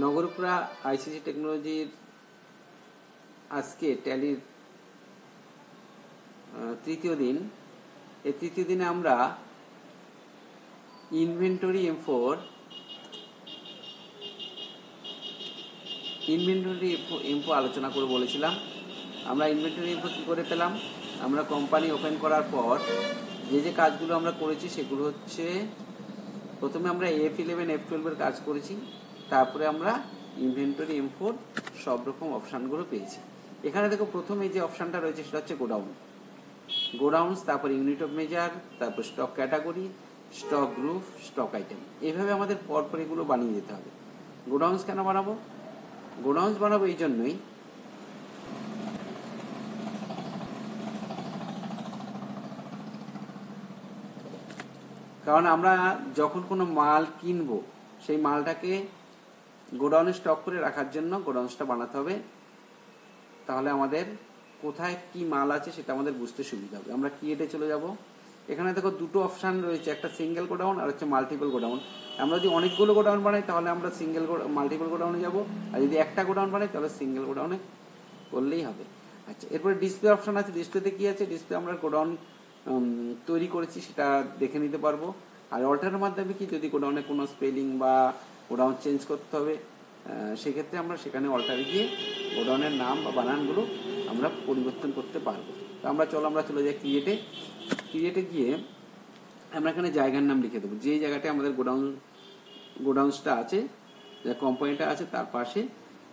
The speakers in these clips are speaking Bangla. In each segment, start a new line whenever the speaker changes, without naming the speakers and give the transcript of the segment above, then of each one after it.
নগরকুড়া আইসিসি টেকনোলজির আজকে ট্যালির তৃতীয় দিন। এই তৃতীয় দিনে আমরা ইনভেন্টরি এম4 আলোচনা করে বলেছিলাম। আমরা ইনভেন্টরি এম4 কী করে পেলাম? আমরা কোম্পানি ওপেন করার পর যে কাজগুলো আমরা করেছি সেগুলো হচ্ছে, প্রথমে আমরা F11 F12 এর কাজ করেছি, তারপরে আমরা ইনভেন্টরি এম4 সব রকম অপশানগুলো পেয়েছি। এখানে দেখো প্রথমে যে অপশানটা রয়েছে সেটা হচ্ছে গোডাউন্স, তারপর ইউনিট অফ মেজার, তারপর stock category, stock group, stock item. এইভাবে আমাদের পরপর এগুলো বানিয়ে যেতে হবে। গোডাউন্স কেন বানাবো? গোডাউন্স বানাবো এই জন্যই, কারণ আমরা যখন কোনো মাল কিনবো সেই মালটাকে গোডাউনে স্টক করে রাখার জন্য গোডাউন্সটা বানাতে হবে। তাহলে আমাদের কোথায় কি মাল আছে সেটা আমাদের বুঝতে সুবিধা হবে। আমরা ক্রিয়েটে চলে যাব। এখানে দেখো দুটো অপশান রয়েছে, একটা সিঙ্গেল গোডাউন আর হচ্ছে মাল্টিপল গোডাউন। আমরা যদি অনেকগুলো গোডাউন বানাই তাহলে আমরা মাল্টিপল গোডাউনে যাব, আর যদি একটা গোডাউন বানাই তাহলে সিঙ্গেল গোডাউনে করলেই হবে। আচ্ছা, এরপরে ডিসপ্লে অপশান আছে। ডিসপ্লেতে কি আছে? ডিসপ্লে আমরা গোডাউন তৈরি করেছি সেটা দেখে নিতে পারবো। আর অল্টারের মাধ্যমে কি, যদি গোডাউনে কোনো স্পেলিং বা গোডাউন চেঞ্জ করতে হবে সেক্ষেত্রে আমরা সেখানে অল্টারে গিয়ে গোডাউনের নাম বা বানানগুলো আমরা পরিবর্তন করতে পারবো। তো আমরা চলে যাই ক্রিয়েটে গিয়ে আমরা এখানে জায়গার নাম লিখে দেবো। যেই জায়গাটা আমাদের গোডাউন্সটা আছে, যে কোম্পানিটা আছে তার পাশে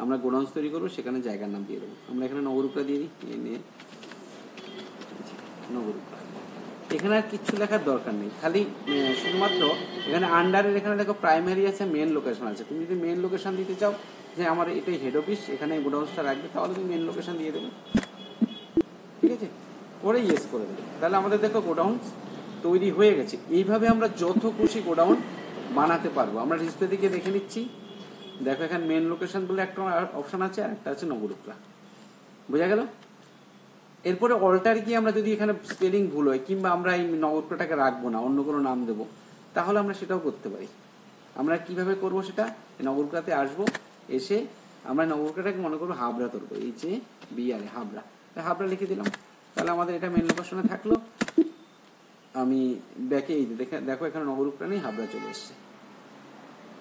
আমরা গোডাউন্স তৈরি করবো, সেখানে জায়গার নাম দিয়ে দেবো। আমরা এখানে নগরকুড়া দিয়ে দিই, নগরকুড়া। এখানে আর কিচ্ছু লেখার দরকার নেই, খালি শুধুমাত্র এখানে আন্ডারের এখানে দেখো প্রাইমারি আছে, মেন লোকেশন আছে। তুমি যদি মেন লোকেশন দিতে চাও যে আমার এটাই হেড অফিস, এখানে গোডাউন্সটা রাখবে, তাহলে তুমি মেন লোকেশন দিয়ে দেবে। ঠিক আছে, করে ইয়েস করে দেবে। তাহলে আমাদের দেখো গোডাউন্স তৈরি হয়ে গেছে। এইভাবে আমরা যত খুশি গোডাউন বানাতে পারবো। আমরা ডিসপ্লে দিকে দেখে নিচ্ছি। দেখো এখানে মেন লোকেশন বলে একটা অপশন আছে, আর একটা আছে নগরকুড়া। বোঝা গেল? এরপরে অল্টার গিয়ে আমরা যদি এখানে স্পেলিং ভুল হয়, কিংবা আমরা এই নগরকুড়াটাকে রাখবো না, অন্য কোনো নাম দেবো, তাহলে আমরা সেটাও করতে পারি। আমরা কিভাবে করব সেটা? নগরকুড়াতে আসবো, এসে আমরা নগরকুড়াটাকে মনে করবো হাবড়া ধরবো, এই যে বিআরে হাবড়া লিখে দিলাম। তাহলে আমাদের এটা মেন লোকেশনে থাকলো। আমি ব্যাকে এই দেখো এখানে নগরকুড়া নেই, হাবড়া চলে এসছে।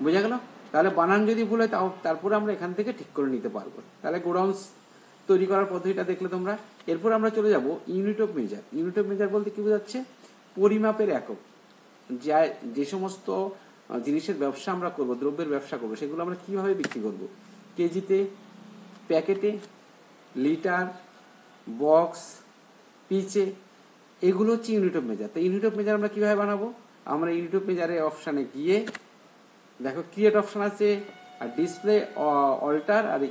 বোঝা গেল? তাহলে বানান যদি ভুল হয় তারপরে আমরা এখান থেকে ঠিক করে নিতে পারবো। তাহলে গোডাউন্স তৈরি করার পদ্ধতিটা দেখলে তোমরা। এরপর আমরা চলে যাব unit of measure. Unit of measure বলতে কি বোঝাচ্ছে? পরিমাপের একক। যে সমস্ত জিনিসের ব্যবসা আমরা করব, দ্রব্যের ব্যবসা করব, সেগুলো আমরা কিভাবে বিক্রি করব? কেজিতে, প্যাকেটে, লিটার, বক্স, পিচে, এগুলো হচ্ছে ইউনিট অফ মেজার। তো ইউনিট অফ মেজার আমরা কিভাবে বানাবো? আমরা ইউনিট অফ মেজারের অপশানে গিয়ে দেখো ক্রিয়েট অপশান আছে, আর ডিসপ্লে, অল্টার আর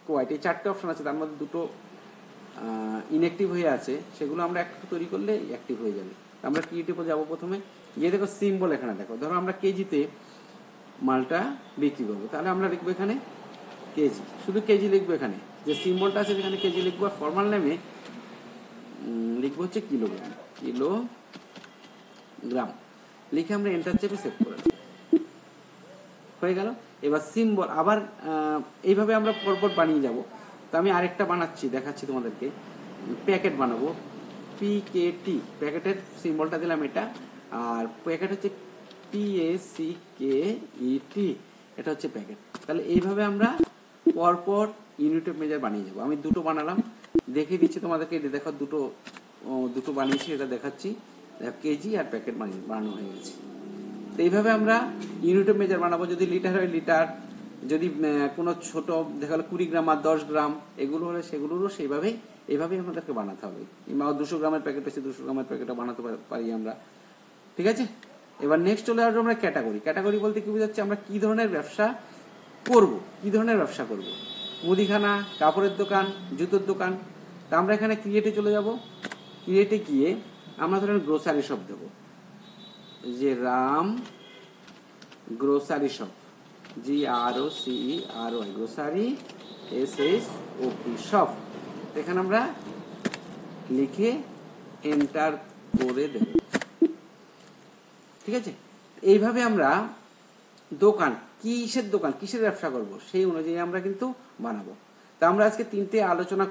কোয়াইট, এই চারটে অপশান আছে। তার মধ্যে দুটো ইনঅ্যাক্টিভ হয়ে আছে, সেগুলো আমরা একটা তৈরি করলে অ্যাক্টিভ হয়ে যাবে। আমরা ক্রিয়েটিভে যাবো। প্রথমে গিয়ে দেখো সিম্বল এখানে দেখো, ধরো আমরা কেজিতে মালটা বিক্রি করবো, তাহলে আমরা লিখবো এখানে কেজি, শুধু কেজি লিখবো। এখানে যে সিম্বলটা আছে সেখানে কেজি লিখবো, আর ফর্মাল নেমে লিখবো হচ্ছে কিলোগ্রাম লিখে আমরা এন্টার চেপে সেভ করে দেবো। হয়ে গেল। এবার সিম্বল আবার এইভাবে আমরা পরপর বানিয়ে যাব। তো আমি আরেকটা বানাচ্ছি, দেখাচ্ছি তোমাদেরকে। প্যাকেট বানাবো, পিকেটি, প্যাকেটের সিম্বলটা দিলাম এটা, আর প্যাকেট হচ্ছে PACKET, এটা হচ্ছে প্যাকেট। তাহলে এইভাবে আমরা পরপর ইউনিট অফ মেজার বানিয়ে যাবো। আমি দুটো বানালাম, দেখিয়ে দিচ্ছি তোমাদেরকে। দেখো দুটো বানিয়েছি, এটা দেখাচ্ছি। কেজি আর প্যাকেট বানানো হয়ে গেছে। তো এইভাবে আমরা ইউনিট অফ মেজার বানাবো। যদি লিটার হয় লিটার, যদি কোনো ছোট দেখা গেলো 20 গ্রাম আর 10 গ্রাম এগুলো হলে সেগুলোরও এইভাবেই আমাদেরকে বানাতে হবে। কিংবা 200 গ্রামের প্যাকেট হচ্ছে 200 গ্রামের প্যাকেটও বানাতে পারি আমরা। ঠিক আছে, এবার নেক্সট চলে আসবো আমরা ক্যাটাগরি বলতে কি বোঝাচ্ছে? আমরা কি ধরনের ব্যবসা করব। মুদিখানা, কাপড়ের দোকান, জুতোর দোকান। তা আমরা এখানে ক্রিয়েটে চলে যাব। ক্রিয়েটে গিয়ে আমরা ধরেন গ্রোসারি শপ দেবো, যে Ram grocery shop, GROCERY, grocery SHOP shop. এখানে আমরা লিখে এন্টার করে দেব। ঠিক আছে, এইভাবে আমরা কিসের দোকান, কিসের ব্যবসা করব, সেই অনুযায়ী আমরা কিন্তু বানাবো। তা আমরা আজকে তিনটে আলোচনা